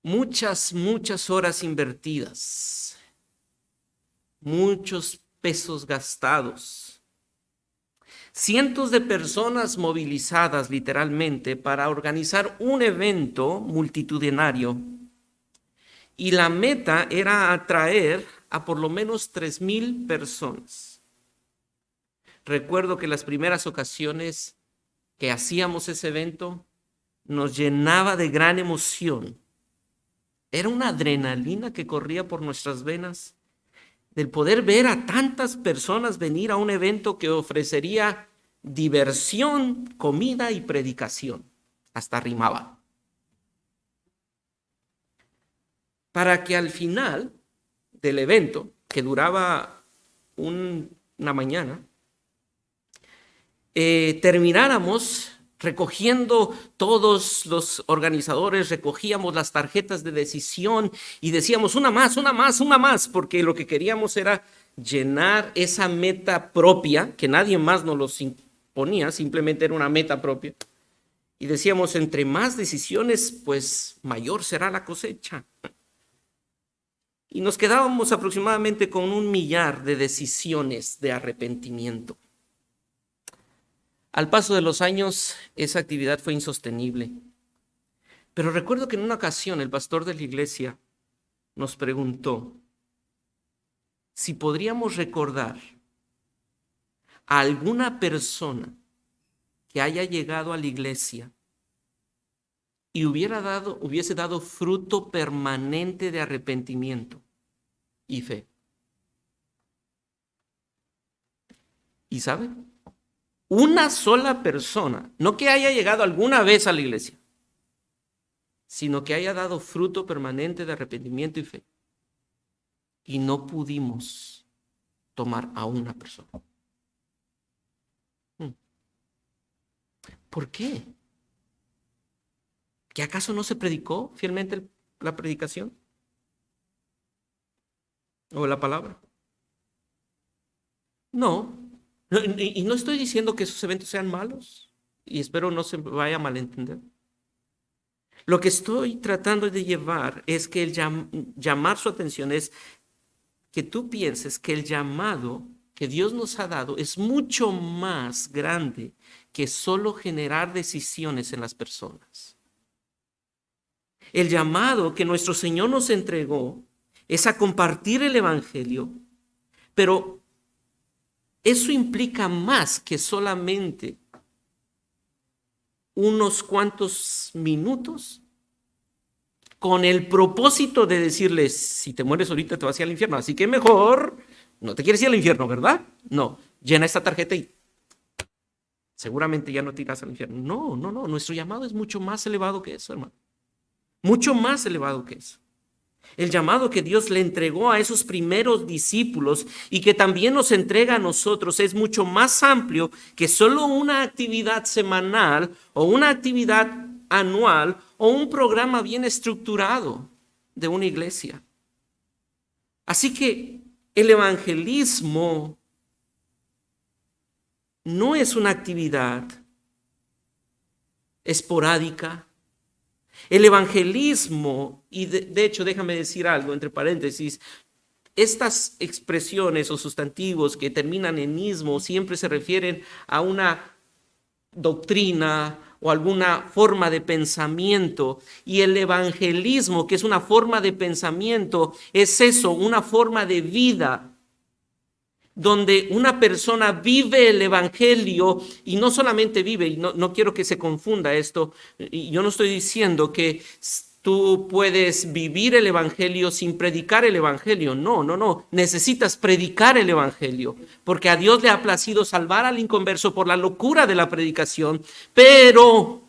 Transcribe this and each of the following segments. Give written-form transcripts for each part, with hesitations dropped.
muchas horas invertidas, muchos pesos gastados, cientos de personas movilizadas literalmente para organizar un evento multitudinario. Y la meta era atraer a por lo menos 3,000 personas. Recuerdo que las primeras ocasiones que hacíamos ese evento nos llenaba de gran emoción. Era una adrenalina que corría por nuestras venas del poder ver a tantas personas venir a un evento que ofrecería diversión, comida y predicación. Hasta rimaba. Para que al final del evento, que duraba una mañana, termináramos recogiendo, todos los organizadores recogíamos las tarjetas de decisión y decíamos una más, porque lo que queríamos era llenar esa meta propia, que nadie más nos los imponía, simplemente era una meta propia. Y decíamos, entre más decisiones, pues mayor será la cosecha. Y nos quedábamos aproximadamente con 1,000,000 de decisiones de arrepentimiento. Al paso de los años, esa actividad fue insostenible. Pero recuerdo que en una ocasión el pastor de la iglesia nos preguntó si podríamos recordar a alguna persona que haya llegado a la iglesia y hubiese dado fruto permanente de arrepentimiento y fe. ¿Y sabe? Una sola persona, no que haya llegado alguna vez a la iglesia, sino que haya dado fruto permanente de arrepentimiento y fe. Y no pudimos tomar a una persona. ¿Por qué? ¿Que acaso no se predicó fielmente la predicación? ¿O la palabra? No. Y no estoy diciendo que esos eventos sean malos. Y espero no se vaya a malentender. Lo que estoy tratando de llevar es que llamar su atención es que tú pienses que el llamado que Dios nos ha dado es mucho más grande que solo generar decisiones en las personas. El llamado que nuestro Señor nos entregó es a compartir el evangelio, pero eso implica más que solamente unos cuantos minutos con el propósito de decirles, si te mueres ahorita te vas a ir al infierno, así que mejor no te quieres ir al infierno, ¿verdad? No, llena esta tarjeta y seguramente ya no te irás al infierno. No, nuestro llamado es mucho más elevado que eso, hermano. Mucho más elevado que eso. El llamado que Dios le entregó a esos primeros discípulos y que también nos entrega a nosotros es mucho más amplio que solo una actividad semanal o una actividad anual o un programa bien estructurado de una iglesia. Así que el evangelismo no es una actividad esporádica. El evangelismo, y de hecho déjame decir algo entre paréntesis, estas expresiones o sustantivos que terminan en ismo siempre se refieren a una doctrina o alguna forma de pensamiento, y el evangelismo, que es una forma de pensamiento, es eso, una forma de vida donde una persona vive el evangelio y no solamente vive, y no quiero que se confunda esto, y yo no estoy diciendo que tú puedes vivir el evangelio sin predicar el evangelio. No, necesitas predicar el evangelio, porque a Dios le ha placido salvar al inconverso por la locura de la predicación, pero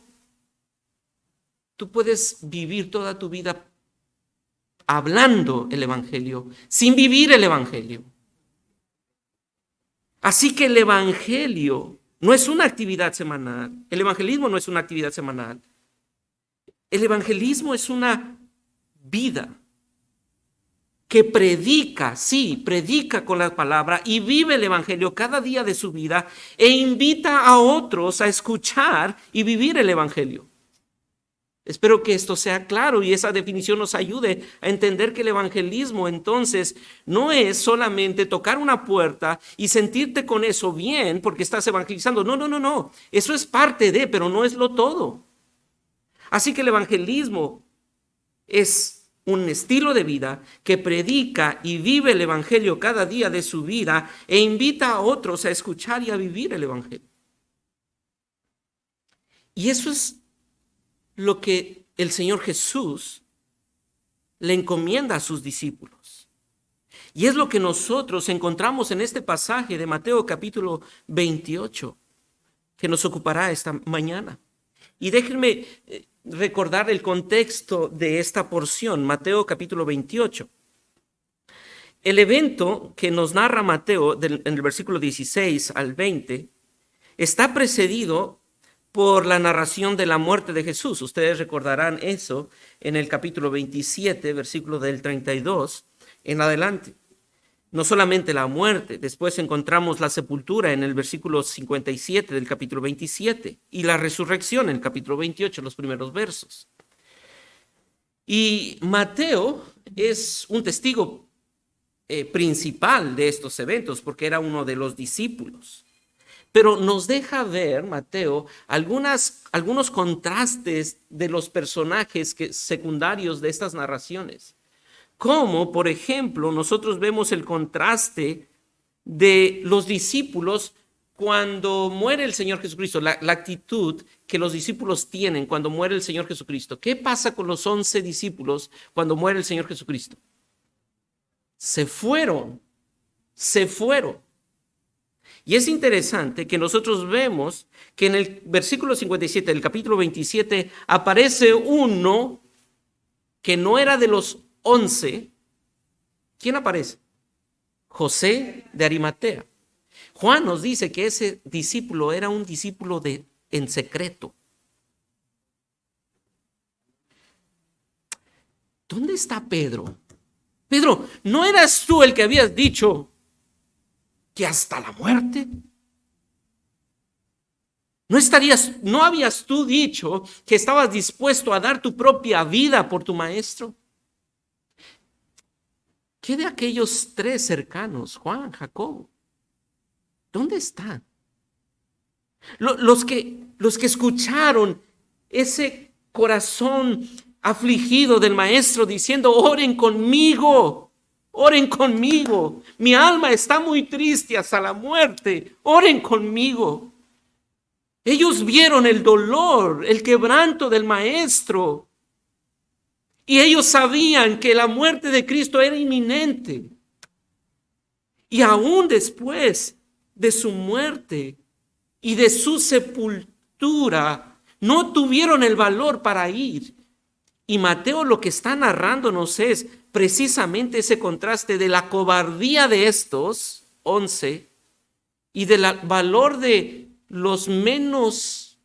tú puedes vivir toda tu vida hablando el evangelio sin vivir el evangelio. Así que el evangelio no es una actividad semanal. El evangelismo no es una actividad semanal. El evangelismo es una vida que predica, sí, predica con la palabra y vive el evangelio cada día de su vida e invita a otros a escuchar y vivir el evangelio. Espero que esto sea claro y esa definición nos ayude a entender que el evangelismo entonces no es solamente tocar una puerta y sentirte con eso bien porque estás evangelizando. No, no, no, no. Eso es parte de, pero no es lo todo. Así que el evangelismo es un estilo de vida que predica y vive el evangelio cada día de su vida e invita a otros a escuchar y a vivir el evangelio. Y eso es lo que el Señor Jesús le encomienda a sus discípulos. Y es lo que nosotros encontramos en este pasaje de Mateo capítulo 28, que nos ocupará esta mañana. Y déjenme recordar el contexto de esta porción, Mateo capítulo 28. El evento que nos narra Mateo en el versículo 16 al 20 está precedido por la narración de la muerte de Jesús. Ustedes recordarán eso en el capítulo 27, versículo del 32 en adelante. No solamente la muerte, después encontramos la sepultura en el versículo 57 del capítulo 27 y la resurrección en el capítulo 28, los primeros versos. Y Mateo es un testigo principal de estos eventos porque era uno de los discípulos. Pero nos deja ver, Mateo, algunos contrastes de los personajes secundarios de estas narraciones. Como, por ejemplo, nosotros vemos el contraste de los discípulos cuando muere el Señor Jesucristo, la actitud que los discípulos tienen cuando muere el Señor Jesucristo. ¿Qué pasa con los 11 discípulos cuando muere el Señor Jesucristo? Se fueron. Y es interesante que nosotros vemos que en el versículo 57 del capítulo 27 aparece uno que no era de los 11. ¿Quién aparece? José de Arimatea. Juan nos dice que ese discípulo era un discípulo en secreto. ¿Dónde está Pedro? Pedro, ¿no eras tú el que habías dicho que hasta la muerte? ¿No habías tú dicho que estabas dispuesto a dar tu propia vida por tu maestro? ¿Qué de aquellos 3 cercanos, Juan, Jacobo? ¿Dónde están? Los que escucharon ese corazón afligido del maestro diciendo, oren conmigo, mi alma está muy triste hasta la muerte, oren conmigo. Ellos vieron el dolor, el quebranto del maestro y ellos sabían que la muerte de Cristo era inminente. Y aún después de su muerte y de su sepultura, no tuvieron el valor para ir. Y Mateo lo que está narrándonos es precisamente ese contraste de la cobardía de estos 11 y del valor de los menos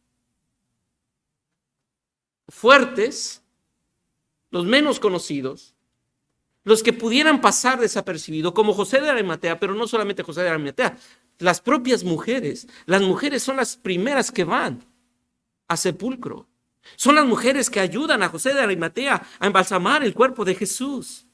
fuertes, los menos conocidos, los que pudieran pasar desapercibidos, como José de Arimatea, pero no solamente José de Arimatea, las propias mujeres. Las mujeres son las primeras que van a sepulcro. Son las mujeres que ayudan a José de Arimatea a embalsamar el cuerpo de Jesús.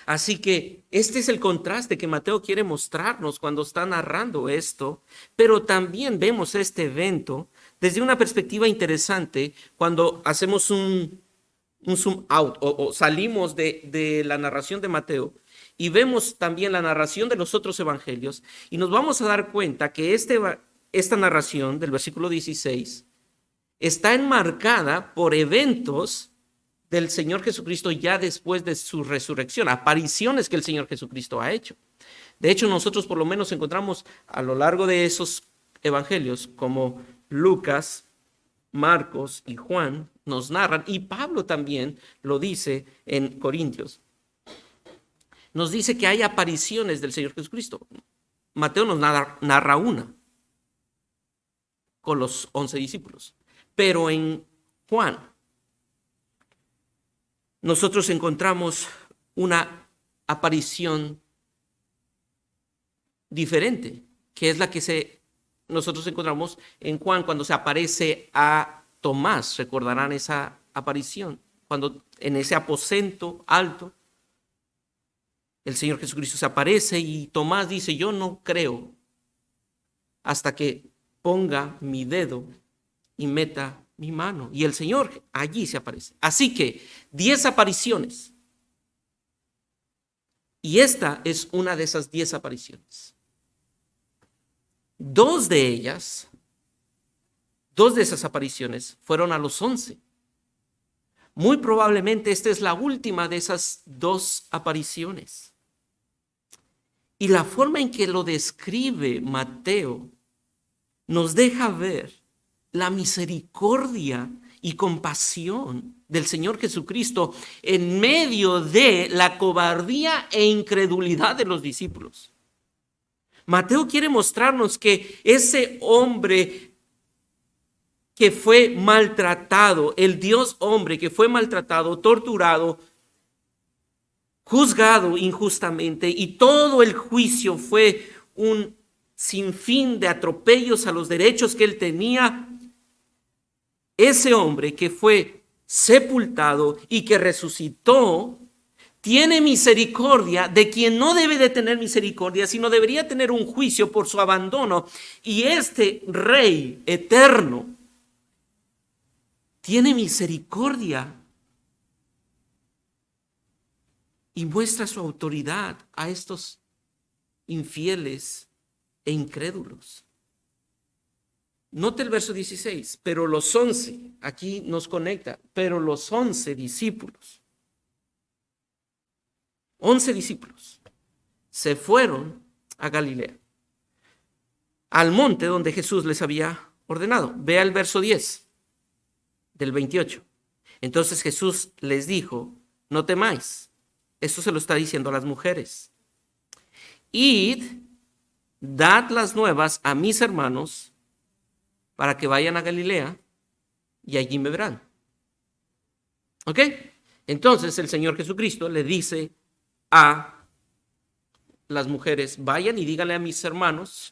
Así que este es el contraste que Mateo quiere mostrarnos cuando está narrando esto, pero también vemos este evento desde una perspectiva interesante cuando hacemos un zoom out o salimos de la narración de Mateo y vemos también la narración de los otros evangelios y nos vamos a dar cuenta que esta narración del versículo 16 está enmarcada por eventos del Señor Jesucristo ya después de su resurrección, apariciones que el Señor Jesucristo ha hecho. De hecho, nosotros por lo menos encontramos a lo largo de esos evangelios, como Lucas, Marcos y Juan nos narran, y Pablo también lo dice en Corintios, nos dice que hay apariciones del Señor Jesucristo. Mateo nos narra una con los 11 discípulos, pero en Juan nosotros encontramos una aparición diferente, que es la que nosotros encontramos en Juan cuando se aparece a Tomás recordarán esa aparición, cuando en ese aposento alto el Señor Jesucristo se aparece y Tomás dice: yo no creo hasta que ponga mi dedo y meta mi mano. Y el Señor allí se aparece. Así que 10 apariciones. Y esta es una de esas 10 apariciones. Dos de esas apariciones fueron a los 11. Muy probablemente esta es la última de esas 2 apariciones. Y la forma en que lo describe Mateo nos deja ver la misericordia y compasión del Señor Jesucristo en medio de la cobardía e incredulidad de los discípulos. Mateo quiere mostrarnos que ese hombre que fue maltratado, el Dios hombre que fue maltratado, torturado, juzgado injustamente, y todo el juicio fue un sinfín de atropellos a los derechos que él tenía. Ese hombre que fue sepultado y que resucitó tiene misericordia de quien no debe de tener misericordia, sino debería tener un juicio por su abandono. Y este Rey eterno tiene misericordia y muestra su autoridad a estos infieles e incrédulos. Note el verso 16, pero los 11, aquí nos conecta, pero los 11 discípulos, 11 discípulos, se fueron a Galilea, al monte donde Jesús les había ordenado. Vea el verso 10 del 28. Entonces Jesús les dijo: no temáis. Esto se lo está diciendo a las mujeres. Id, dad las nuevas a mis hermanos para que vayan a Galilea y allí me verán. ¿Ok? Entonces el Señor Jesucristo le dice a las mujeres: vayan y díganle a mis hermanos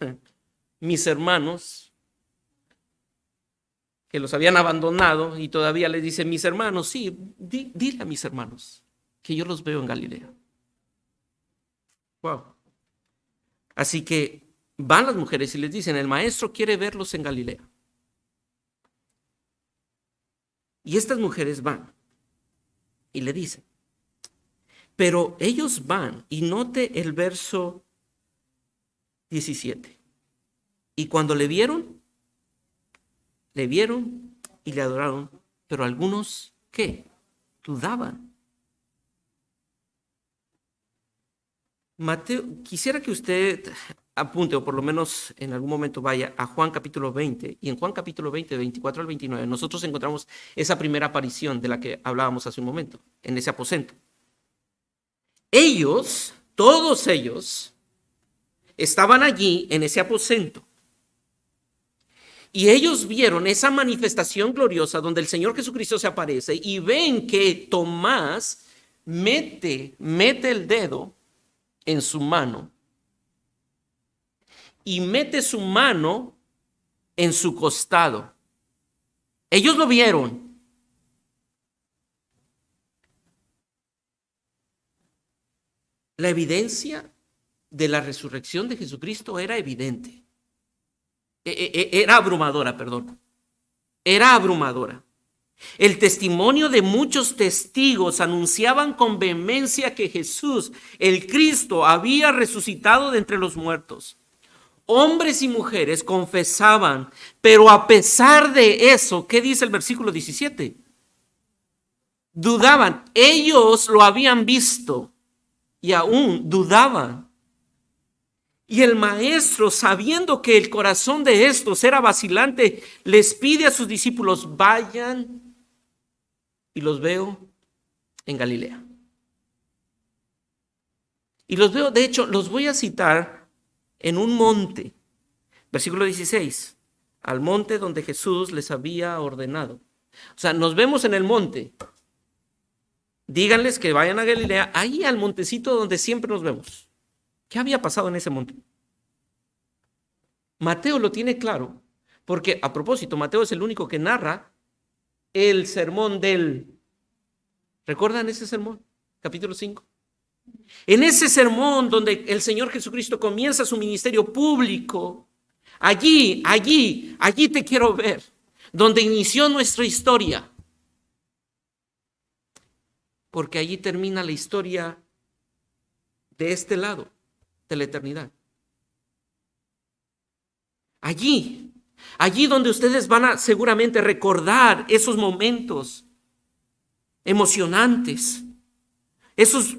que los habían abandonado, y todavía les dice mis hermanos, sí, dile a mis hermanos que yo los veo en Galilea. Wow. Así que van las mujeres y les dicen: el maestro quiere verlos en Galilea. Y estas mujeres van y le dicen, pero ellos van, y note el verso 17. Y cuando le vieron y le adoraron, pero algunos, ¿qué? Dudaban. Mateo, quisiera que usted apunte, o por lo menos en algún momento vaya a Juan capítulo 20, y en Juan capítulo 20, 24 al 29, nosotros encontramos esa primera aparición de la que hablábamos hace un momento, en ese aposento. Ellos, todos ellos, estaban allí en ese aposento. Y ellos vieron esa manifestación gloriosa donde el Señor Jesucristo se aparece, y ven que Tomás mete el dedo en su mano y mete su mano en su costado. Ellos lo vieron. La evidencia de la resurrección de Jesucristo era evidente. Era abrumadora. Era abrumadora. El testimonio de muchos testigos anunciaban con vehemencia que Jesús, el Cristo, había resucitado de entre los muertos. Hombres y mujeres confesaban, pero a pesar de eso, ¿qué dice el versículo 17? Dudaban. Ellos lo habían visto y aún dudaban. Y el maestro, sabiendo que el corazón de estos era vacilante, les pide a sus discípulos: vayan y los veo en Galilea. Y los veo, de hecho, los voy a citar en un monte. Versículo 16, al monte donde Jesús les había ordenado. O sea, nos vemos en el monte. Díganles que vayan a Galilea, ahí al montecito donde siempre nos vemos. ¿Qué había pasado en ese monte? Mateo lo tiene claro, porque a propósito, Mateo es el único que narra el sermón ¿recuerdan ese sermón? Capítulo 5. En ese sermón donde el Señor Jesucristo comienza su ministerio público, allí te quiero ver, donde inició nuestra historia. Porque allí termina la historia de este lado de la eternidad. Allí donde ustedes van a seguramente recordar esos momentos emocionantes, esos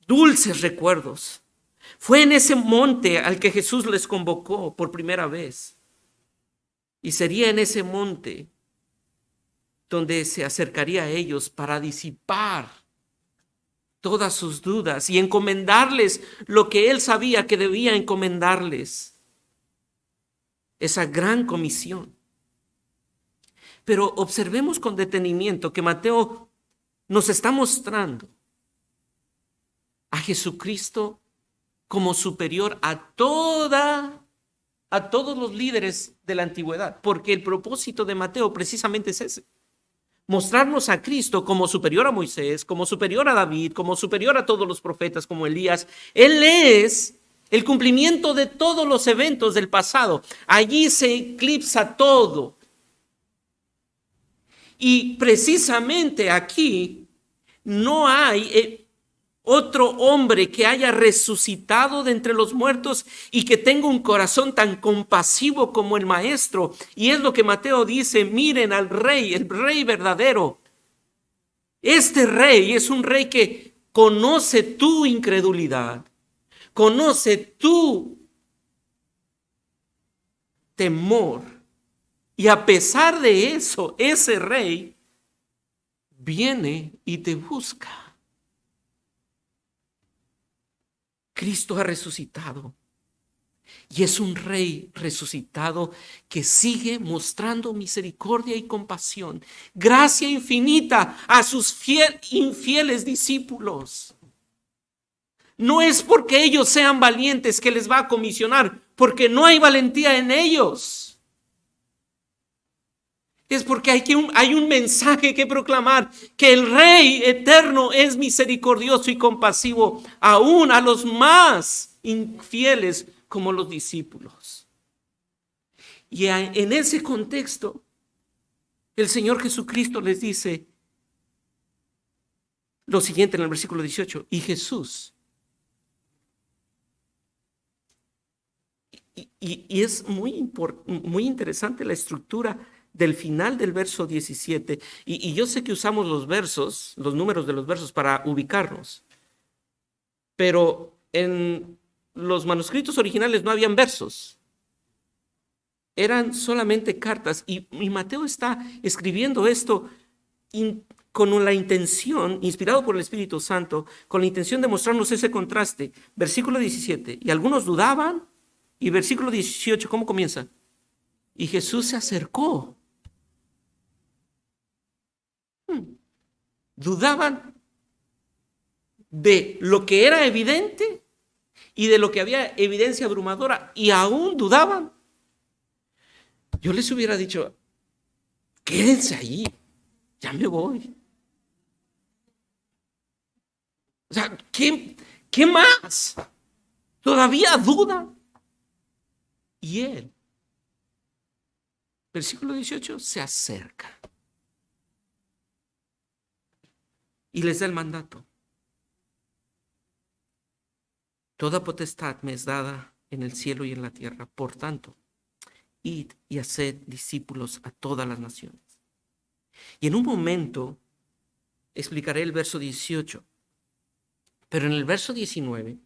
dulces recuerdos. Fue en ese monte al que Jesús les convocó por primera vez. Y sería en ese monte donde se acercaría a ellos para disipar todas sus dudas y encomendarles lo que él sabía que debía encomendarles. Esa gran comisión. Pero observemos con detenimiento que Mateo nos está mostrando a Jesucristo como superior a todos los líderes de la antigüedad, porque el propósito de Mateo precisamente es ese: mostrarnos a Cristo como superior a Moisés, como superior a David, como superior a todos los profetas, como Elías. Él es el cumplimiento de todos los eventos del pasado. Allí se eclipsa todo. Y precisamente aquí no hay otro hombre que haya resucitado de entre los muertos y que tenga un corazón tan compasivo como el Maestro. Y es lo que Mateo dice: miren al Rey, el Rey verdadero. Este Rey es un Rey que conoce tu incredulidad, conoce tu temor. Y a pesar de eso, ese Rey viene y te busca. Cristo ha resucitado y es un Rey resucitado que sigue mostrando misericordia y compasión, gracia infinita a sus infieles discípulos. No es porque ellos sean valientes que les va a comisionar, porque no hay valentía en ellos. Es porque hay un mensaje que proclamar, que el Rey eterno es misericordioso y compasivo aún a los más infieles como los discípulos. Y en ese contexto, el Señor Jesucristo les dice lo siguiente en el versículo 18: y Jesús. Y es muy interesante la estructura del final del verso 17. Y yo sé que usamos los versos, los números de los versos para ubicarnos, pero en los manuscritos originales no habían versos. Eran solamente cartas. Y Mateo está escribiendo esto con la intención, inspirado por el Espíritu Santo, con la intención de mostrarnos ese contraste. Versículo 17. Y algunos dudaban. Y versículo 18, ¿cómo comienza? Y Jesús se acercó. Dudaban de lo que era evidente y de lo que había evidencia abrumadora, y aún dudaban. Yo les hubiera dicho: quédense ahí, ya me voy. O sea, ¿qué más? Todavía dudan. Y él, versículo 18, se acerca y les da el mandato: toda potestad me es dada en el cielo y en la tierra. Por tanto, id y haced discípulos a todas las naciones. Y en un momento explicaré el verso 18, pero en el verso 19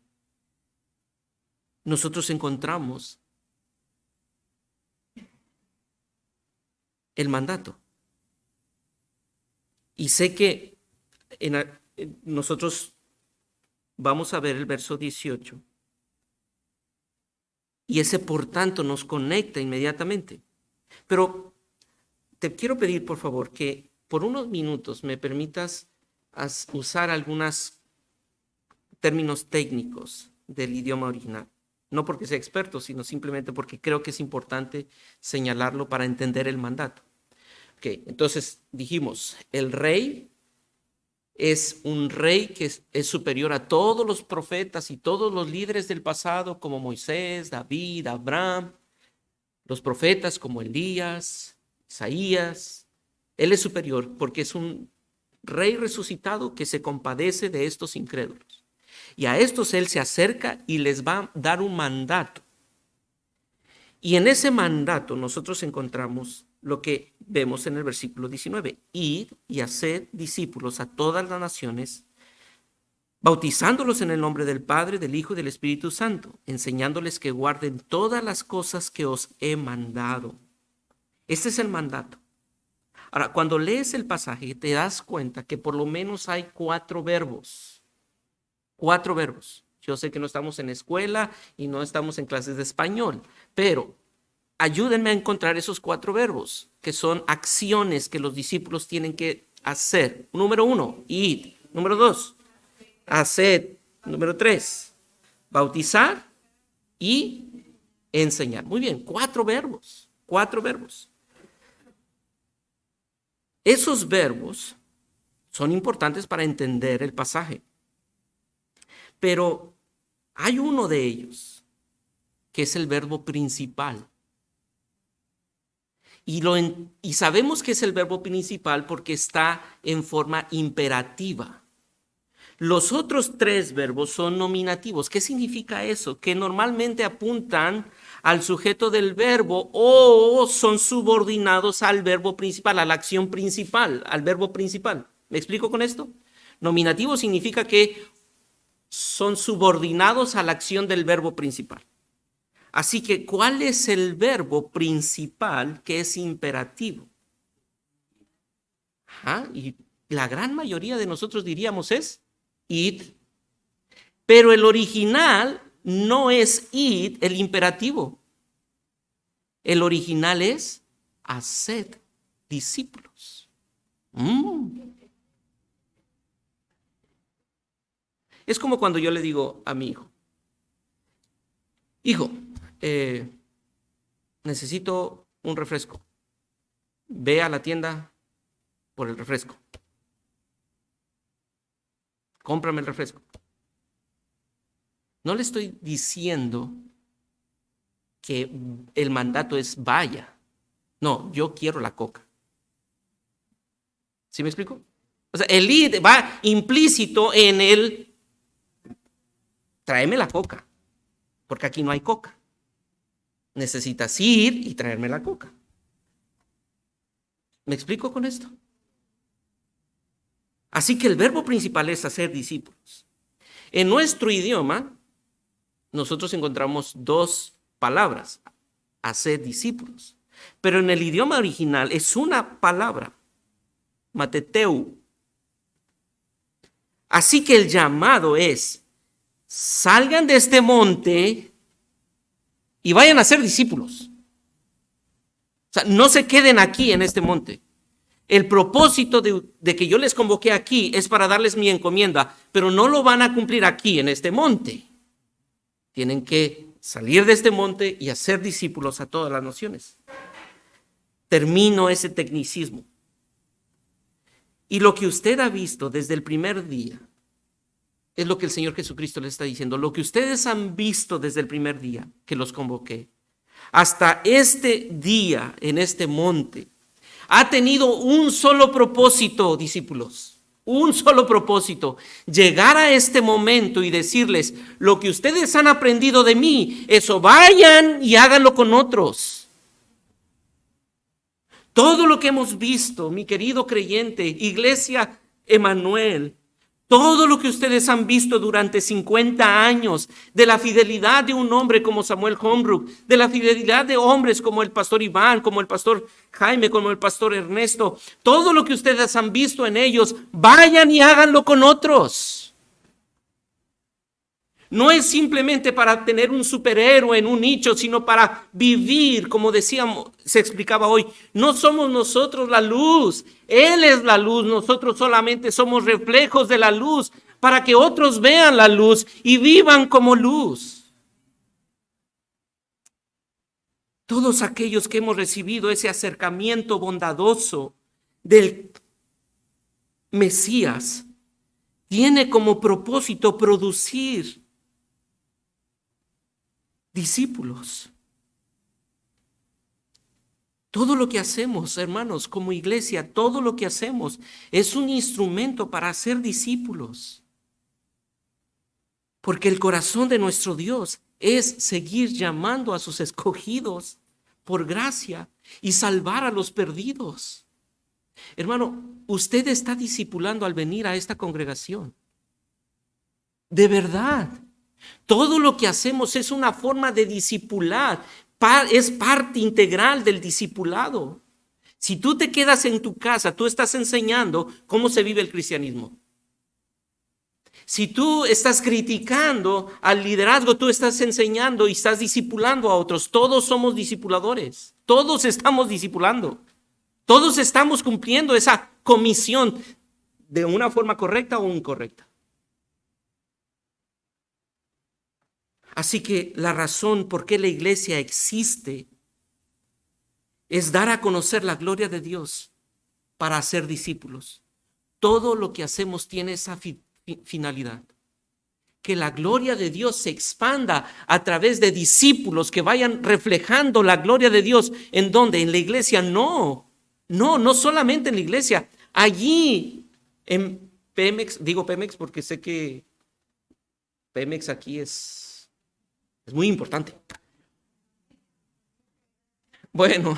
nosotros encontramos el mandato. Y sé que nosotros vamos a ver el verso 18. Y ese por tanto nos conecta inmediatamente. Pero te quiero pedir, por favor, que por unos minutos me permitas usar algunos términos técnicos del idioma original. No porque sea experto, sino simplemente porque creo que es importante señalarlo para entender el mandato. Ok, entonces dijimos, el rey es un rey que es superior a todos los profetas y todos los líderes del pasado, como Moisés, David, Abraham, los profetas como Elías, Isaías. Él es superior porque es un rey resucitado que se compadece de estos incrédulos. Y a estos él se acerca y les va a dar un mandato. Y en ese mandato nosotros encontramos lo que vemos en el versículo 19. Id y haced discípulos a todas las naciones, bautizándolos en el nombre del Padre, del Hijo y del Espíritu Santo, enseñándoles que guarden todas las cosas que os he mandado. Este es el mandato. Ahora, cuando lees el pasaje, te das cuenta que por lo menos hay 4 verbos. 4 verbos. Yo sé que no estamos en escuela y no estamos en clases de español, pero ayúdenme a encontrar esos 4 verbos, que son acciones que los discípulos tienen que hacer. Número 1, id. Número 2, haced. Número 3, bautizar y enseñar. Muy bien, 4 verbos. 4 verbos. Esos verbos son importantes para entender el pasaje. Pero hay uno de ellos que es el verbo principal. Y sabemos que es el verbo principal porque está en forma imperativa. Los otros 3 verbos son nominativos. ¿Qué significa eso? Que normalmente apuntan al sujeto del verbo o son subordinados al verbo principal, a la acción principal, al verbo principal. ¿Me explico con esto? Nominativo significa que son subordinados a la acción del verbo principal. Así que, ¿cuál es el verbo principal que es imperativo? Y la gran mayoría de nosotros diríamos es id. Pero el original no es id, el imperativo. El original es haced discípulos. Es como cuando yo le digo a mi hijo, necesito un refresco. Ve a la tienda por el refresco. Cómprame el refresco. No le estoy diciendo que el mandato es vaya. No, yo quiero la coca. ¿Sí me explico? O sea, el id va implícito en el tráeme la coca, porque aquí no hay coca. Necesitas ir y traerme la coca. ¿Me explico con esto? Así que el verbo principal es hacer discípulos. En nuestro idioma, nosotros encontramos 2 palabras, hacer discípulos. Pero en el idioma original es una palabra, mateteu. Así que el llamado es, salgan de este monte y vayan a ser discípulos. O sea, no se queden aquí en este monte. El propósito de que yo les convoqué aquí es para darles mi encomienda, pero no lo van a cumplir aquí en este monte. Tienen que salir de este monte y hacer discípulos a todas las naciones. Termino ese tecnicismo. Y lo que usted ha visto desde el primer día es lo que el Señor Jesucristo le está diciendo. Lo que ustedes han visto desde el primer día que los convoqué, hasta este día en este monte, ha tenido un solo propósito, discípulos. Un solo propósito, llegar a este momento y decirles, lo que ustedes han aprendido de mí, eso vayan y háganlo con otros. Todo lo que hemos visto, mi querido creyente, Iglesia Emanuel, todo lo que ustedes han visto durante 50 años, de la fidelidad de un hombre como Samuel Holmbrook, de la fidelidad de hombres como el pastor Iván, como el pastor Jaime, como el pastor Ernesto, todo lo que ustedes han visto en ellos, vayan y háganlo con otros. No es simplemente para tener un superhéroe en un nicho, sino para vivir, como decíamos, se explicaba hoy. No somos nosotros la luz, Él es la luz, nosotros solamente somos reflejos de la luz para que otros vean la luz y vivan como luz. Todos aquellos que hemos recibido ese acercamiento bondadoso del Mesías, tiene como propósito producir discípulos. Todo lo que hacemos, hermanos, como iglesia, todo lo que hacemos es un instrumento para hacer discípulos. Porque el corazón de nuestro Dios es seguir llamando a sus escogidos por gracia y salvar a los perdidos. Hermano, usted está discipulando al venir a esta congregación. De verdad, todo lo que hacemos es una forma de discipular, es parte integral del discipulado. Si tú te quedas en tu casa, tú estás enseñando cómo se vive el cristianismo. Si tú estás criticando al liderazgo, tú estás enseñando y estás discipulando a otros. Todos somos discipuladores, todos estamos discipulando. Todos estamos cumpliendo esa comisión de una forma correcta o incorrecta. Así que la razón por qué la iglesia existe es dar a conocer la gloria de Dios para hacer discípulos. Todo lo que hacemos tiene esa finalidad. Que la gloria de Dios se expanda a través de discípulos que vayan reflejando la gloria de Dios. ¿En dónde? En la iglesia. No solamente en la iglesia. Allí en Pemex, digo Pemex porque sé que Pemex aquí es muy importante. Bueno,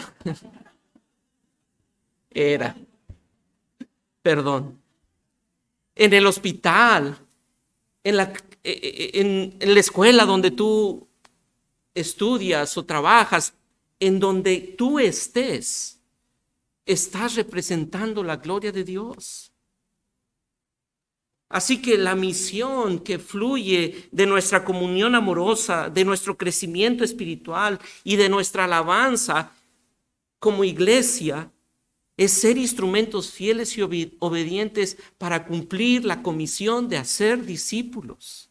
perdón. En el hospital, en la escuela donde tú estudias o trabajas, en donde tú estés, estás representando la gloria de Dios. Así que la misión que fluye de nuestra comunión amorosa, de nuestro crecimiento espiritual y de nuestra alabanza como iglesia es ser instrumentos fieles y obedientes para cumplir la comisión de hacer discípulos.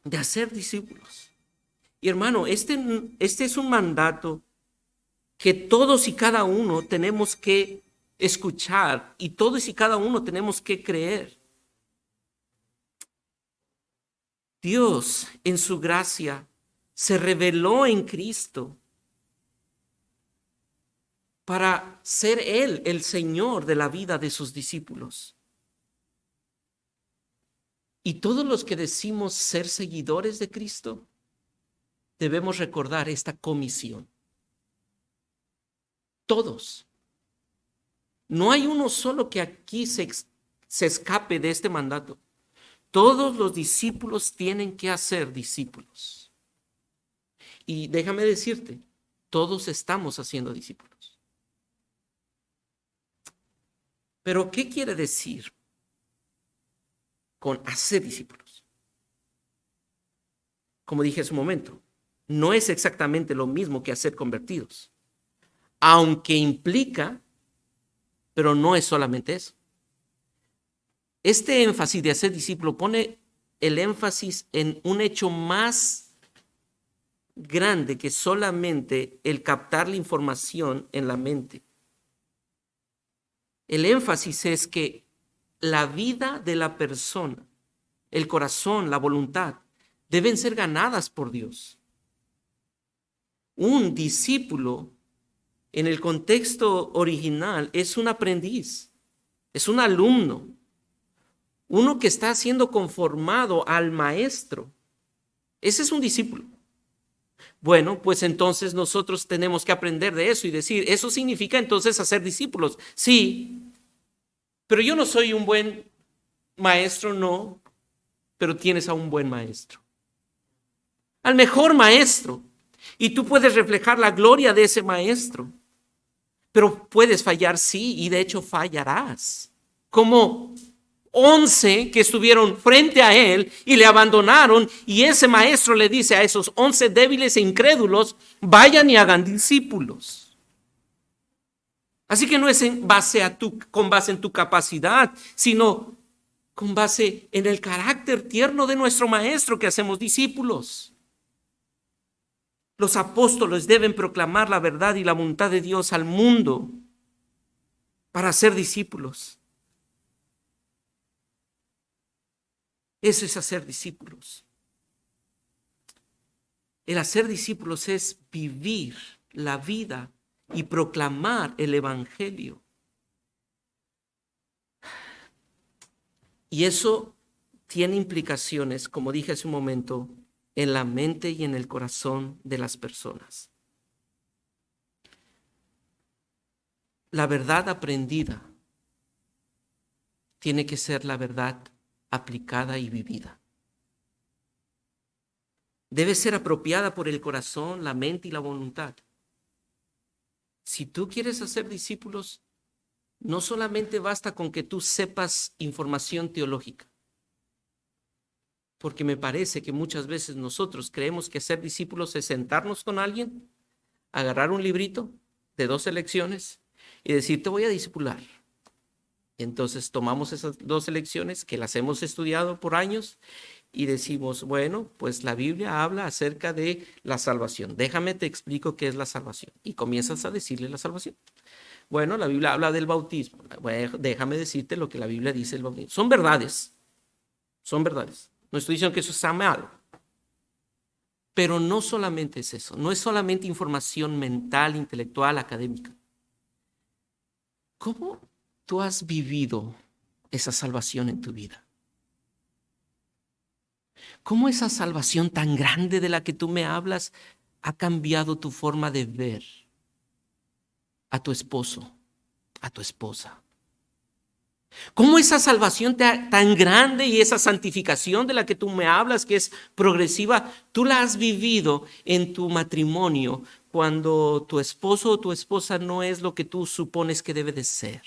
De hacer discípulos. Y hermano, este es un mandato que todos y cada uno tenemos que escuchar y todos y cada uno tenemos que creer. Dios, en su gracia, se reveló en Cristo para ser Él el Señor de la vida de sus discípulos. Y todos los que decimos ser seguidores de Cristo, debemos recordar esta comisión. Todos. No hay uno solo que aquí se escape de este mandato. Todos los discípulos tienen que hacer discípulos. Y déjame decirte, todos estamos haciendo discípulos. Pero, ¿qué quiere decir con hacer discípulos? Como dije hace un momento, no es exactamente lo mismo que hacer convertidos, aunque implica, pero no es solamente eso. Este énfasis de hacer discípulo pone el énfasis en un hecho más grande que solamente el captar la información en la mente. El énfasis es que la vida de la persona, el corazón, la voluntad, deben ser ganadas por Dios. Un discípulo, en el contexto original, es un aprendiz, es un alumno, uno que está siendo conformado al maestro. Ese es un discípulo. Bueno, pues entonces nosotros tenemos que aprender de eso y decir, eso significa entonces hacer discípulos. Sí, pero yo no soy un buen maestro, no, pero tienes a un buen maestro. Al mejor maestro. Y tú puedes reflejar la gloria de ese maestro. Pero puedes fallar, sí, y de hecho fallarás. Como 11 que estuvieron frente a él y le abandonaron, y ese maestro le dice a esos 11 débiles e incrédulos, vayan y hagan discípulos. Así que no es con base en tu capacidad, sino con base en el carácter tierno de nuestro maestro que hacemos discípulos. Los apóstoles deben proclamar la verdad y la voluntad de Dios al mundo para ser discípulos. Eso es hacer discípulos. El hacer discípulos es vivir la vida y proclamar el evangelio. Y eso tiene implicaciones, como dije hace un momento, en la mente y en el corazón de las personas. La verdad aprendida tiene que ser la verdad aplicada y vivida. Debe ser apropiada por el corazón, la mente y la voluntad. Si tú quieres hacer discípulos, no solamente basta con que tú sepas información teológica, porque me parece que muchas veces nosotros creemos que ser discípulos es sentarnos con alguien, agarrar un librito de 2 lecciones y decir, te voy a discipular. Entonces tomamos esas 2 lecciones que las hemos estudiado por años y decimos, bueno, pues la Biblia habla acerca de la salvación. Déjame te explico qué es la salvación. Y comienzas a decirle la salvación. Bueno, la Biblia habla del bautismo. Bueno, déjame decirte lo que la Biblia dice del bautismo. Son verdades. Son verdades. No estoy diciendo que eso está mal. Pero no solamente es eso. No es solamente información mental, intelectual, académica. ¿Cómo tú has vivido esa salvación en tu vida? ¿Cómo esa salvación tan grande de la que tú me hablas ha cambiado tu forma de ver a tu esposo, a tu esposa? ¿Cómo esa salvación tan grande y esa santificación de la que tú me hablas, que es progresiva, tú la has vivido en tu matrimonio cuando tu esposo o tu esposa no es lo que tú supones que debe de ser?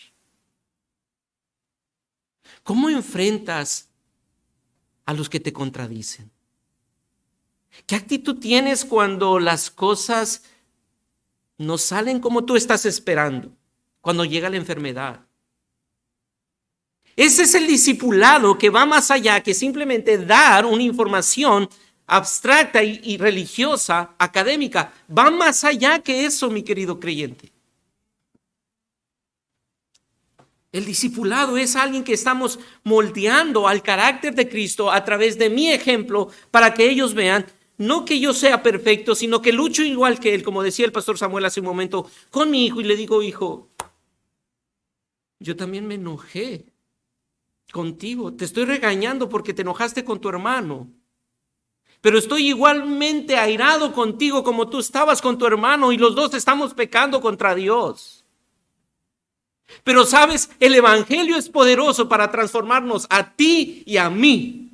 ¿Cómo enfrentas a los que te contradicen? ¿Qué actitud tienes cuando las cosas no salen como tú estás esperando? Cuando llega la enfermedad. Ese es el discipulado que va más allá que simplemente dar una información abstracta y religiosa, académica. Va más allá que eso, mi querido creyente. El discipulado es alguien que estamos moldeando al carácter de Cristo a través de mi ejemplo para que ellos vean, no que yo sea perfecto, sino que lucho igual que él, como decía el pastor Samuel hace un momento, con mi hijo y le digo, hijo, yo también me enojé contigo, te estoy regañando porque te enojaste con tu hermano, pero estoy igualmente airado contigo como tú estabas con tu hermano y los dos estamos pecando contra Dios. Pero sabes, el evangelio es poderoso para transformarnos a ti y a mí.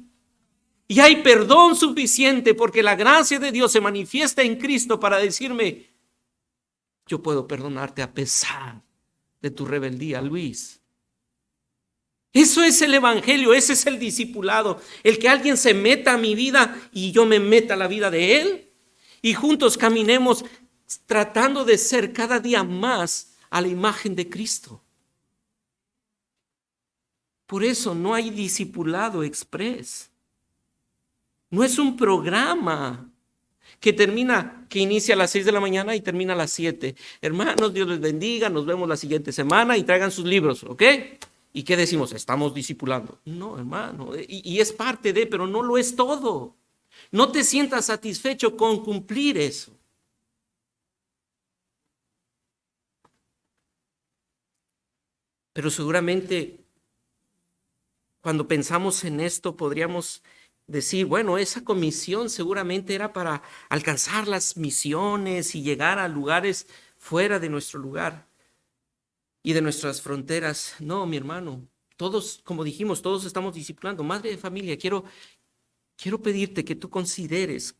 Y hay perdón suficiente porque la gracia de Dios se manifiesta en Cristo para decirme, yo puedo perdonarte a pesar de tu rebeldía, Luis. Eso es el evangelio, ese es el discipulado, el que alguien se meta a mi vida y yo me meta a la vida de él y juntos caminemos tratando de ser cada día más a la imagen de Cristo. Por eso no hay discipulado express. No es un programa que inicia a las 6 de la mañana y termina a las 7. Hermanos, Dios les bendiga, nos vemos la siguiente semana y traigan sus libros, ¿ok? ¿Y qué decimos? Estamos discipulando. No, hermano, y es parte de, pero no lo es todo. No te sientas satisfecho con cumplir eso. Pero seguramente cuando pensamos en esto podríamos decir, bueno, esa comisión seguramente era para alcanzar las misiones y llegar a lugares fuera de nuestro lugar y de nuestras fronteras. No, mi hermano, todos, como dijimos, todos estamos discipulando. Madre de familia, quiero pedirte que tú consideres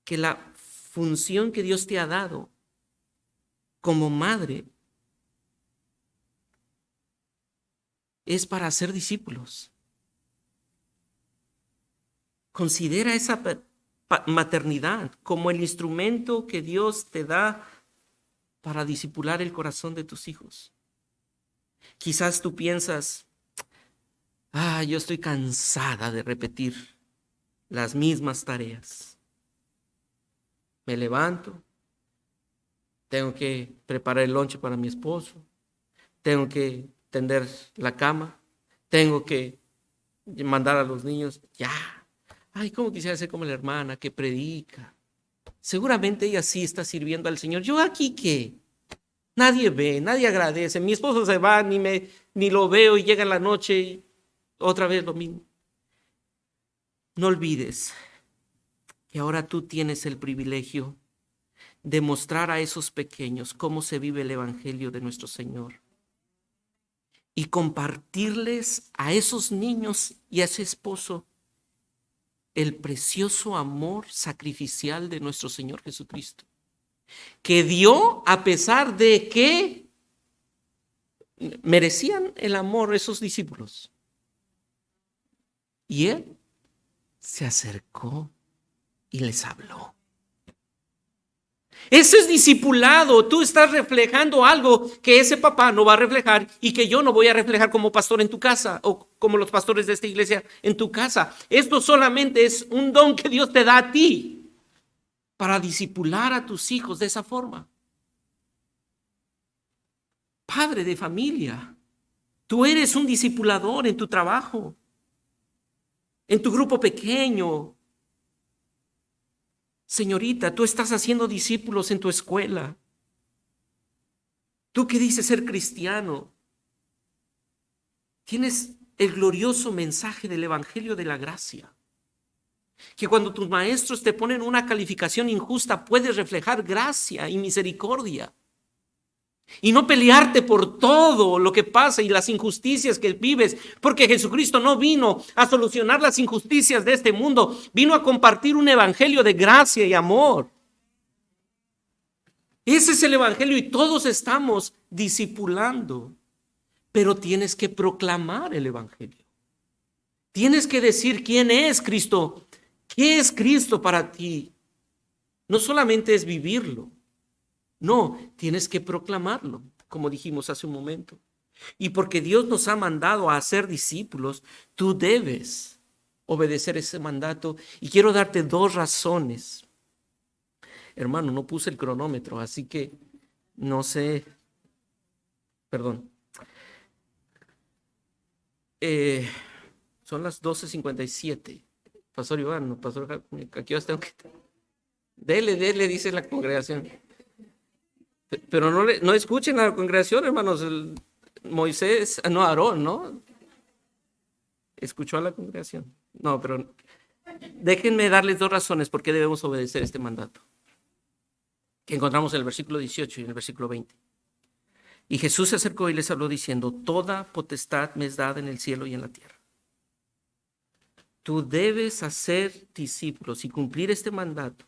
que la función que Dios te ha dado como madre es para ser discípulos. Considera esa maternidad como el instrumento que Dios te da para discipular el corazón de tus hijos. Quizás tú piensas, yo estoy cansada de repetir las mismas tareas. Me levanto, tengo que preparar el lonche para mi esposo, tengo que tender la cama, tengo que mandar a los niños. Ya. Ay, cómo quisiera ser como la hermana que predica. Seguramente ella sí está sirviendo al Señor. Yo aquí qué. Nadie ve, nadie agradece. Mi esposo se va, ni lo veo y llega en la noche y otra vez lo mismo. No olvides que ahora tú tienes el privilegio de mostrar a esos pequeños cómo se vive el evangelio de nuestro Señor y compartirles a esos niños y a ese esposo el precioso amor sacrificial de nuestro Señor Jesucristo, que dio a pesar de que merecían el amor esos discípulos. Y Él se acercó y les habló. Ese es discipulado. Tú estás reflejando algo que ese papá no va a reflejar y que yo no voy a reflejar como pastor en tu casa o como los pastores de esta iglesia en tu casa. Esto solamente es un don que Dios te da a ti para discipular a tus hijos de esa forma. Padre de familia, tú eres un discipulador en tu trabajo, en tu grupo pequeño. Señorita, tú estás haciendo discípulos en tu escuela. Tú que dices ser cristiano, tienes el glorioso mensaje del Evangelio de la Gracia. Que cuando tus maestros te ponen una calificación injusta, puedes reflejar gracia y misericordia. Y no pelearte por todo lo que pasa y las injusticias que vives, porque Jesucristo no vino a solucionar las injusticias de este mundo, vino a compartir un evangelio de gracia y amor. Ese es el evangelio y todos estamos discipulando, pero tienes que proclamar el evangelio. Tienes que decir quién es Cristo, qué es Cristo para ti. No solamente es vivirlo. No, tienes que proclamarlo, como dijimos hace un momento. Y porque Dios nos ha mandado a ser discípulos, tú debes obedecer ese mandato. Y quiero darte 2 razones. Hermano, no puse el cronómetro, así que no sé. Perdón. Son las 12:57. Pastor Iván, pastor, aquí os tengo que... Dele, dice la congregación. Pero no escuchen a la congregación, hermanos. Moisés, no, Aarón, ¿no? Escuchó a la congregación. No, pero déjenme darles 2 razones por qué debemos obedecer este mandato, que encontramos en el versículo 18 y en el versículo 20. Y Jesús se acercó y les habló diciendo: toda potestad me es dada en el cielo y en la tierra. Tú debes hacer discípulos y cumplir este mandato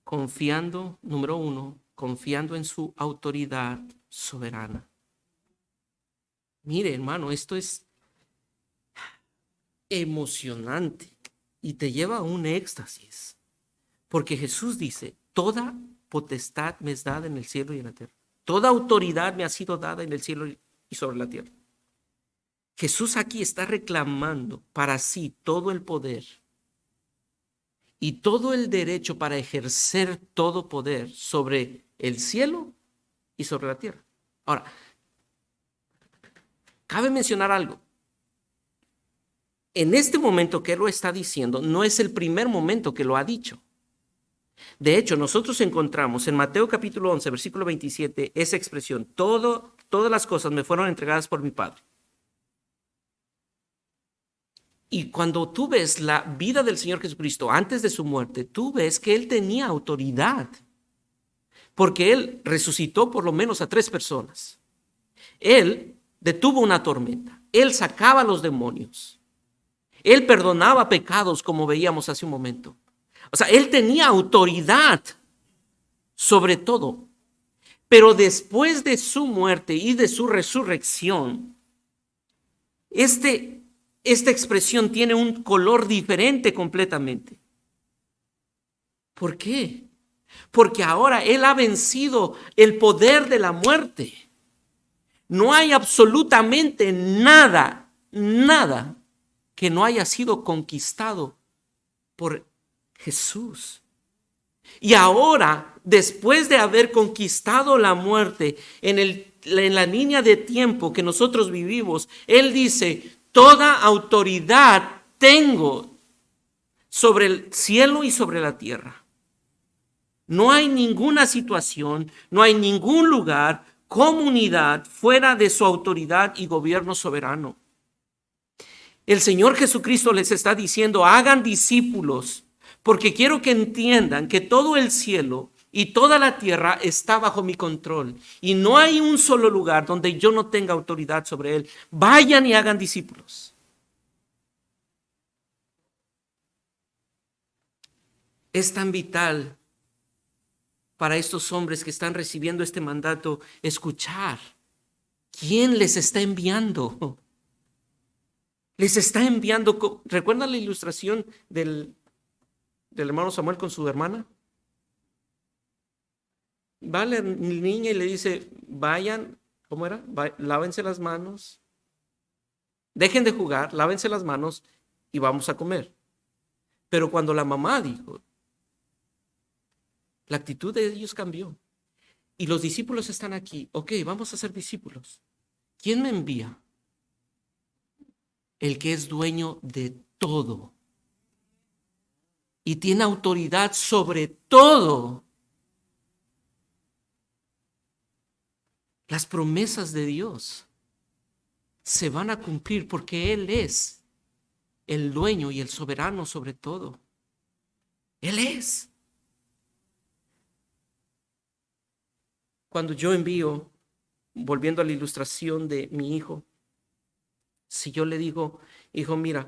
confiando, número 1, confiando en su autoridad soberana. Mire, hermano, esto es emocionante y te lleva a un éxtasis, porque Jesús dice: toda potestad me es dada en el cielo y en la tierra. Toda autoridad me ha sido dada en el cielo y sobre la tierra. Jesús aquí está reclamando para sí todo el poder y todo el derecho para ejercer todo poder sobre el cielo y sobre la tierra. Ahora, cabe mencionar algo. En este momento que él lo está diciendo, no es el primer momento que lo ha dicho. De hecho, nosotros encontramos en Mateo capítulo 11, versículo 27, esa expresión: todas las cosas me fueron entregadas por mi Padre. Y cuando tú ves la vida del Señor Jesucristo antes de su muerte, tú ves que Él tenía autoridad, porque Él resucitó por lo menos a 3 personas. Él detuvo una tormenta, Él sacaba a los demonios, Él perdonaba pecados, como veíamos hace un momento. O sea, Él tenía autoridad sobre todo. Pero después de su muerte y de su resurrección, esta expresión tiene un color diferente completamente. ¿Por qué? Porque ahora Él ha vencido el poder de la muerte. No hay absolutamente nada que no haya sido conquistado por Jesús. Y ahora, después de haber conquistado la muerte en la línea de tiempo que nosotros vivimos, Él dice, toda autoridad tengo sobre el cielo y sobre la tierra. No hay ninguna situación, no hay ningún lugar, comunidad fuera de su autoridad y gobierno soberano. El Señor Jesucristo les está diciendo, hagan discípulos, porque quiero que entiendan que todo el cielo y toda la tierra está bajo mi control. Y no hay un solo lugar donde yo no tenga autoridad sobre él. Vayan y hagan discípulos. Es tan vital para estos hombres que están recibiendo este mandato escuchar quién les está enviando. Les está enviando. ¿Recuerdan la ilustración del hermano Samuel con su hermana? Va la niña y le dice, vayan, ¿cómo era? Lávense las manos, dejen de jugar, lávense las manos y vamos a comer. Pero cuando la mamá dijo, la actitud de ellos cambió. Y los discípulos están aquí. Ok, vamos a ser discípulos. ¿Quién me envía? El que es dueño de todo y tiene autoridad sobre todo. Las promesas de Dios se van a cumplir porque Él es el dueño y el soberano sobre todo. Él es. Cuando yo envío, volviendo a la ilustración de mi hijo, si yo le digo, hijo, mira,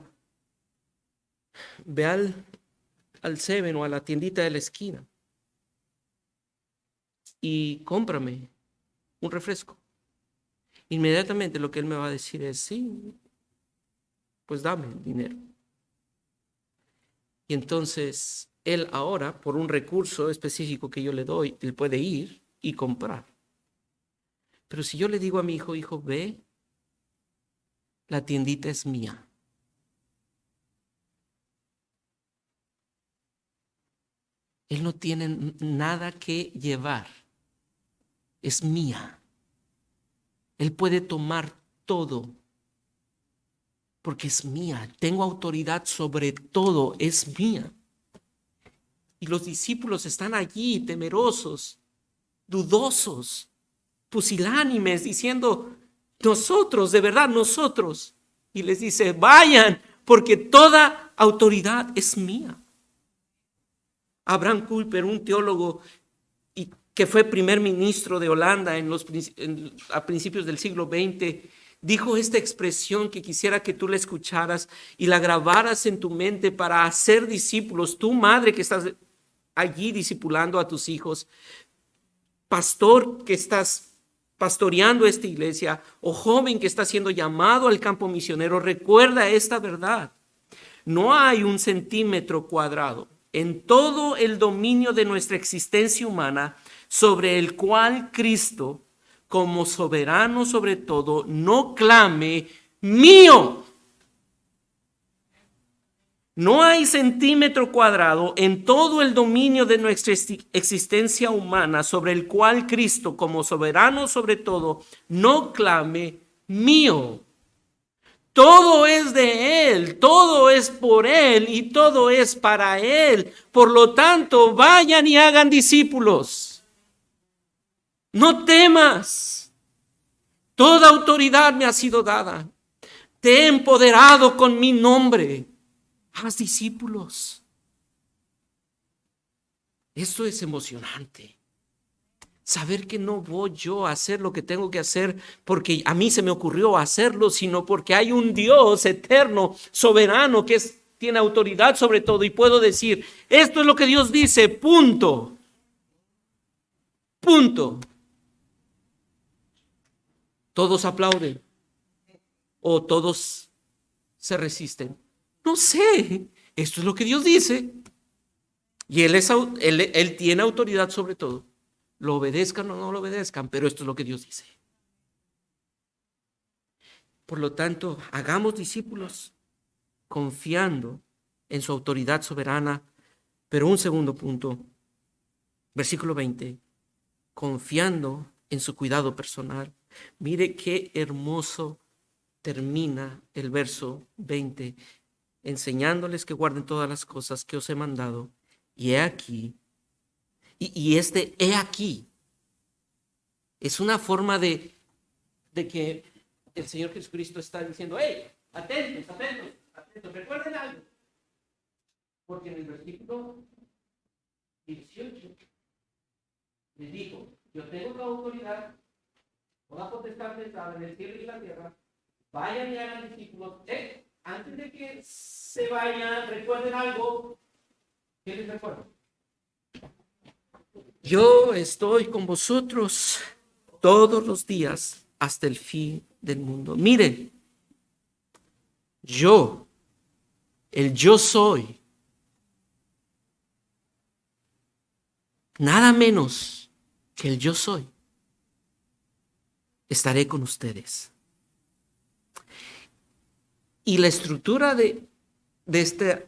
ve al Seven o a la tiendita de la esquina y cómprame un refresco. Inmediatamente lo que él me va a decir es, sí, pues dame el dinero. Y entonces él ahora, por un recurso específico que yo le doy, él puede ir y comprar. Pero si yo le digo a mi hijo, hijo, ve, la tiendita es mía. Él no tiene nada que llevar. Es mía. Él puede tomar todo porque es mía. Tengo autoridad sobre todo, es mía. Y los discípulos están allí temerosos, dudosos, pusilánimes, diciendo, nosotros, de verdad, nosotros. Y les dice, vayan, porque toda autoridad es mía. Abraham Kuyper, un teólogo que fue primer ministro de Holanda a principios del siglo XX, dijo esta expresión que quisiera que tú la escucharas y la grabaras en tu mente para hacer discípulos. Tú, madre, que estás allí discipulando a tus hijos, pastor que estás pastoreando esta iglesia, o joven que está siendo llamado al campo misionero, recuerda esta verdad. No hay un centímetro cuadrado en todo el dominio de nuestra existencia humana sobre el cual Cristo, como soberano sobre todo, no clame mío. No hay centímetro cuadrado en todo el dominio de nuestra existencia humana sobre el cual Cristo, como soberano sobre todo, no clame mío. Todo es de Él, todo es por Él y todo es para Él. Por lo tanto, vayan y hagan discípulos. No temas. Toda autoridad me ha sido dada. Te he empoderado con mi nombre. Haz discípulos. Esto es emocionante. Saber que no voy yo a hacer lo que tengo que hacer porque a mí se me ocurrió hacerlo, sino porque hay un Dios eterno, soberano, que tiene autoridad sobre todo y puedo decir, esto es lo que Dios dice, punto. Punto. Todos aplauden o todos se resisten. No sé, esto es lo que Dios dice. Y Él tiene autoridad sobre todo. Lo obedezcan o no lo obedezcan, pero esto es lo que Dios dice. Por lo tanto, hagamos discípulos confiando en su autoridad soberana. Pero un segundo punto, Versículo 20. Confiando en su cuidado personal. Mire qué hermoso termina el verso 20. Enseñándoles que guarden todas las cosas que os he mandado. Y he aquí. Y este he aquí es una forma de que el Señor Jesucristo está diciendo, hey, atentos, atentos, atentos, recuerden algo. Porque en el versículo 18 les dijo, yo tengo la autoridad, toda potestad me está en el cielo y la tierra, vayan y hagan discípulos. Antes de que se vayan, recuerden algo. ¿Qué les recuerdo? Yo estoy con vosotros todos los días hasta el fin del mundo. Miren, el yo soy, nada menos que el yo soy, estaré con ustedes. Y la estructura de esta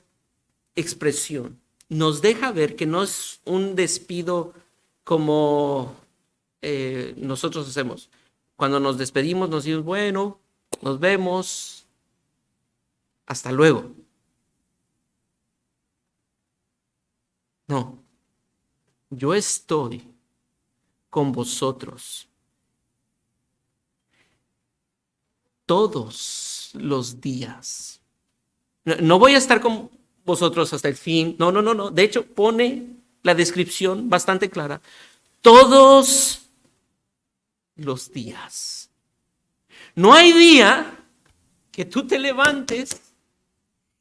expresión nos deja ver que no es un despido como nosotros hacemos. Cuando nos despedimos nos decimos, bueno, nos vemos, hasta luego. No, yo estoy con vosotros todos los días. No voy a estar con vosotros hasta el fin. No. De hecho, pone la descripción bastante clara. Todos los días. No hay día que tú te levantes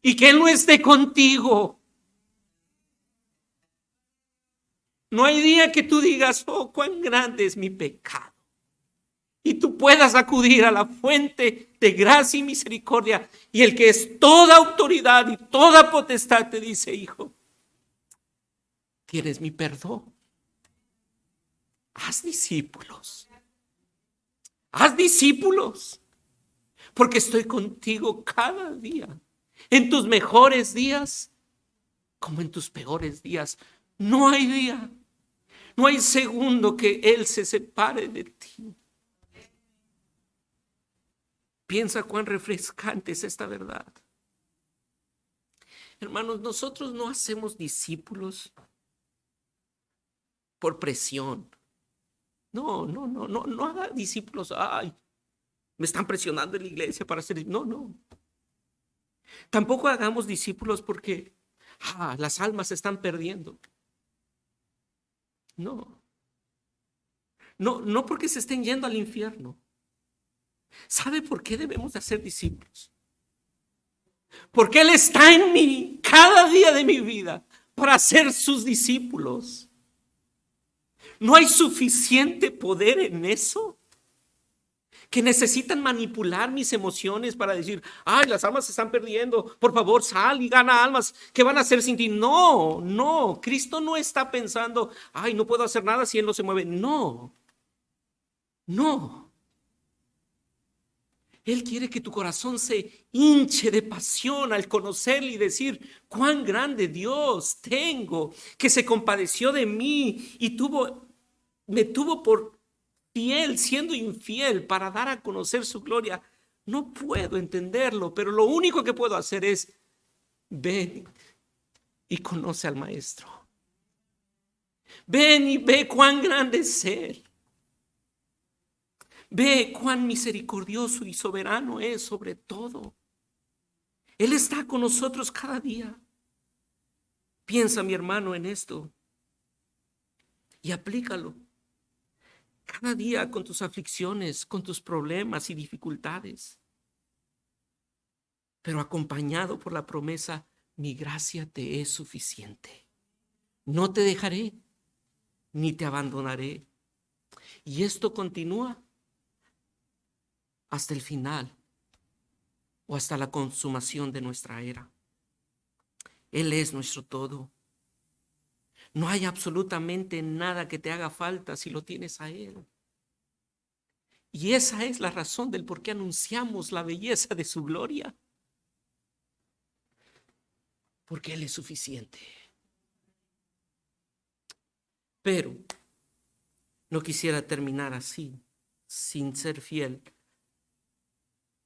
y que Él no esté contigo. No hay día que tú digas, oh, cuán grande es mi pecado. Y tú puedas acudir a la fuente de gracia y misericordia. Y el que es toda autoridad y toda potestad te dice, hijo, tienes mi perdón. Haz discípulos. Haz discípulos. Porque estoy contigo cada día. En tus mejores días como en tus peores días. No hay día. No hay segundo que Él se separe de ti. Piensa cuán refrescante es esta verdad. Hermanos, nosotros no hacemos discípulos por presión. No haga discípulos. Ay, me están presionando en la iglesia para hacer. No. Tampoco hagamos discípulos porque las almas se están perdiendo. No porque se estén yendo al infierno. ¿Sabe por qué debemos de hacer discípulos? Porque Él está en mí cada día de mi vida para ser sus discípulos. ¿No hay suficiente poder en eso? Que necesitan manipular mis emociones para decir, ay, las almas se están perdiendo, por favor sal y gana almas, ¿qué van a hacer sin ti? No, Cristo no está pensando, ay, no puedo hacer nada si Él no se mueve. No. Él quiere que tu corazón se hinche de pasión al conocerle y decir, cuán grande Dios tengo, que se compadeció de mí y me tuvo por fiel, siendo infiel, para dar a conocer su gloria. No puedo entenderlo, pero lo único que puedo hacer es, ven y conoce al Maestro. Ven y ve cuán grande es Él. Ve cuán misericordioso y soberano es sobre todo. Él está con nosotros cada día. Piensa, mi hermano, en esto y aplícalo. Cada día con tus aflicciones, con tus problemas y dificultades. Pero acompañado por la promesa, mi gracia te es suficiente. No te dejaré, ni te abandonaré. Y esto continúa hasta el final o hasta la consumación de nuestra era. Él es nuestro todo. No hay absolutamente nada que te haga falta si lo tienes a Él. Y esa es la razón del por qué anunciamos la belleza de su gloria. Porque Él es suficiente. Pero no quisiera terminar así, sin ser fiel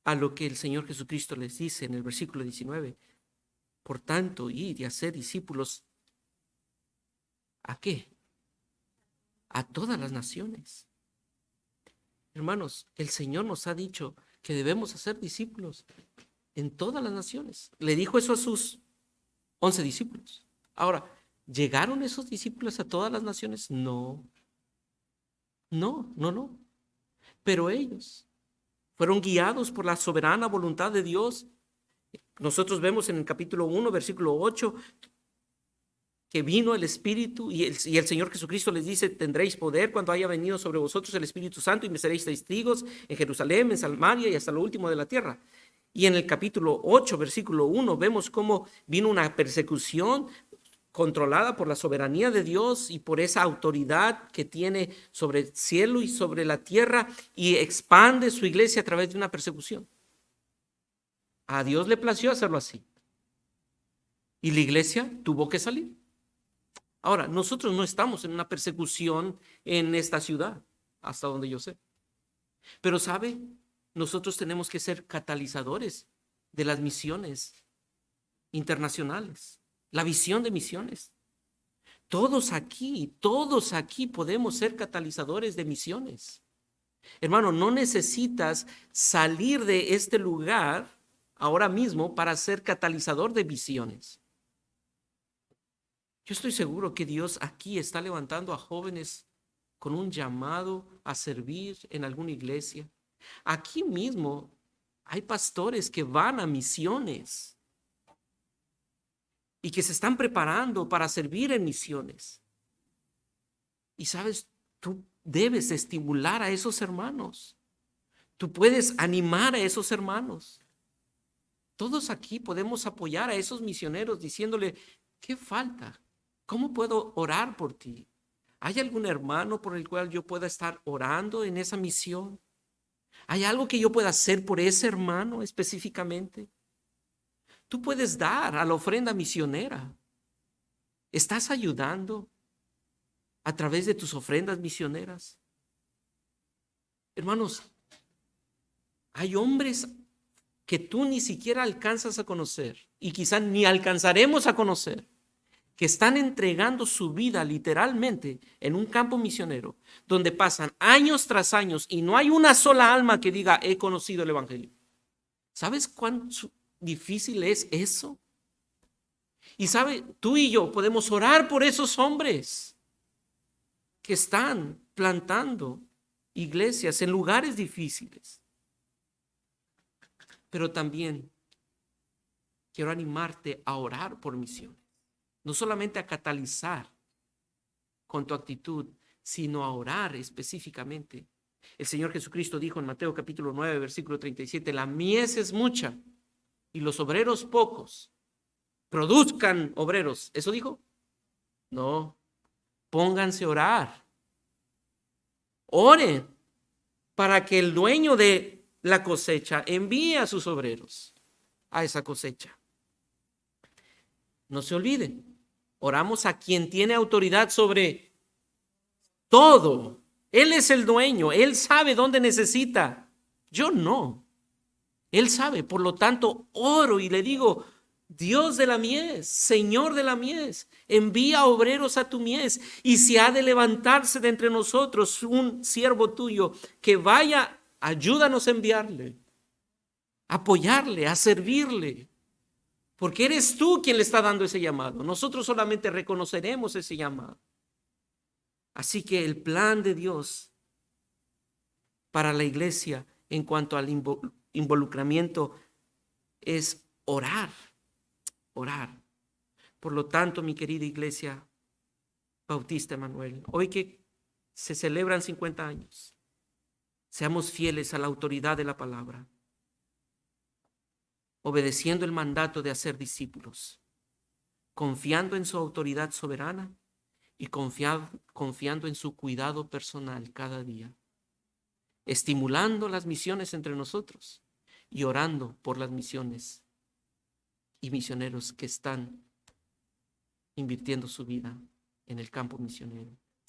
a lo que el Señor Jesucristo les dice en el versículo 19. Por tanto, id y hacer discípulos. ¿A qué? A todas las naciones. Hermanos, el Señor nos ha dicho que debemos hacer discípulos en todas las naciones. Le dijo eso a sus 11 discípulos. Ahora, ¿llegaron esos discípulos a todas las naciones? No, no. Pero ellos fueron guiados por la soberana voluntad de Dios. Nosotros vemos en el capítulo 1, versículo 8, que vino el Espíritu y el Señor Jesucristo les dice: tendréis poder cuando haya venido sobre vosotros el Espíritu Santo y me seréis testigos en Jerusalén, en Samaria y hasta lo último de la tierra. Y en el capítulo 8, versículo 1, vemos cómo vino una persecución controlada por la soberanía de Dios y por esa autoridad que tiene sobre el cielo y sobre la tierra, y expande su iglesia a través de una persecución. A Dios le plació hacerlo así. Y la iglesia tuvo que salir. Ahora, nosotros no estamos en una persecución en esta ciudad, hasta donde yo sé. Pero, ¿sabe? Nosotros tenemos que ser catalizadores de las misiones internacionales, la visión de misiones. Todos aquí podemos ser catalizadores de misiones. Hermano, no necesitas salir de este lugar ahora mismo para ser catalizador de visiones. Yo estoy seguro que Dios aquí está levantando a jóvenes con un llamado a servir en alguna iglesia. Aquí mismo hay pastores que van a misiones y que se están preparando para servir en misiones. Y sabes, tú debes estimular a esos hermanos. Tú puedes animar a esos hermanos. Todos aquí podemos apoyar a esos misioneros diciéndole: ¿qué falta? ¿Cómo puedo orar por ti? ¿Hay algún hermano por el cual yo pueda estar orando en esa misión? ¿Hay algo que yo pueda hacer por ese hermano específicamente? Tú puedes dar a la ofrenda misionera. ¿Estás ayudando a través de tus ofrendas misioneras? Hermanos, hay hombres que tú ni siquiera alcanzas a conocer y quizás ni alcanzaremos a conocer, que están entregando su vida literalmente en un campo misionero, donde pasan años tras años y no hay una sola alma que diga: he conocido el Evangelio. ¿Sabes cuán difícil es eso? Y sabe, tú y yo podemos orar por esos hombres que están plantando iglesias en lugares difíciles. Pero también quiero animarte a orar por misiones. No solamente a catalizar con tu actitud, sino a orar específicamente. El Señor Jesucristo dijo en Mateo capítulo 9, versículo 37, la mies es mucha y los obreros pocos. Produzcan obreros. ¿Eso dijo? No. Pónganse a orar. Oren para que el dueño de la cosecha envíe a sus obreros a esa cosecha. No se olviden, oramos a quien tiene autoridad sobre todo. Él es el dueño, Él sabe dónde necesita. Yo no. Él sabe, por lo tanto, oro y le digo: Dios de la mies, Señor de la mies, envía obreros a tu mies, y si ha de levantarse de entre nosotros un siervo tuyo que vaya, ayúdanos a enviarle, a apoyarle, a servirle. Porque eres tú quien le está dando ese llamado. Nosotros solamente reconoceremos ese llamado. Así que el plan de Dios para la iglesia en cuanto al involucramiento es orar. Orar. Por lo tanto, mi querida iglesia Bautista Emanuel, hoy que se celebran 50 años, seamos fieles a la autoridad de la palabra, obedeciendo el mandato de hacer discípulos, confiando en su autoridad soberana y confiando en su cuidado personal cada día, estimulando las misiones entre nosotros y orando por las misiones y misioneros que están invirtiendo su vida en el campo misionero.